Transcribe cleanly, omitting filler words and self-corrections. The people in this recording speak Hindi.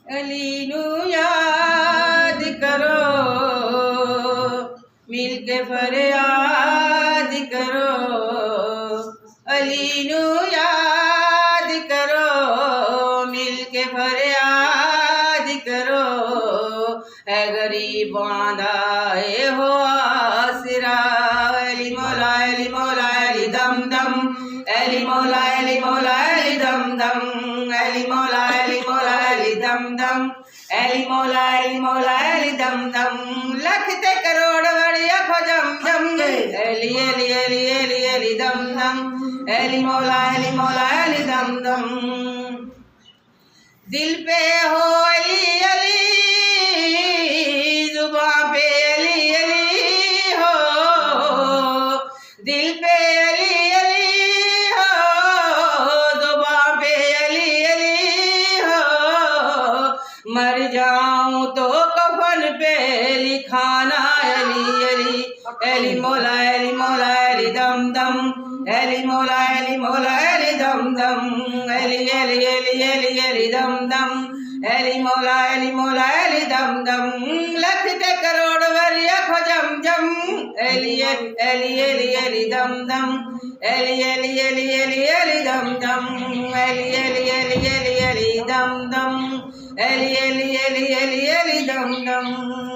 अली नू याद करो, मिल के फरियाद करो। अली नू याद करो, मिल के फरियाद करो। है गरीबां दा हो आसरा। अली मौला अली मौला अली दम दम, अली मौला अली मौला अली दम दम, अली मौला अली मौला अली दम दम, अली मौला अली दम दम। लख ते करोड़ वड़िया खजम जम, अली अली अली अली अली दम दम, अली मौला अली दम दम। दिल पे हो अली अली, जुबां पे अली अली हो। दिल पे अली अली हो, जुबां पे अली अली हो। मर जाऊं तो कफन पे लिखाना अली अली। अली मौला अली दम दम, अली मौला अली दम दम, अली अली अली अली अली दम दम, अली मौला अली दम दम। लख ते करोड़ वरिया खजम जम, अली अली अली अली दम दम, अली अली अली अली अली दम दम, अली अली अली अली अली दम दम, अली अली अली अली अली दम दम।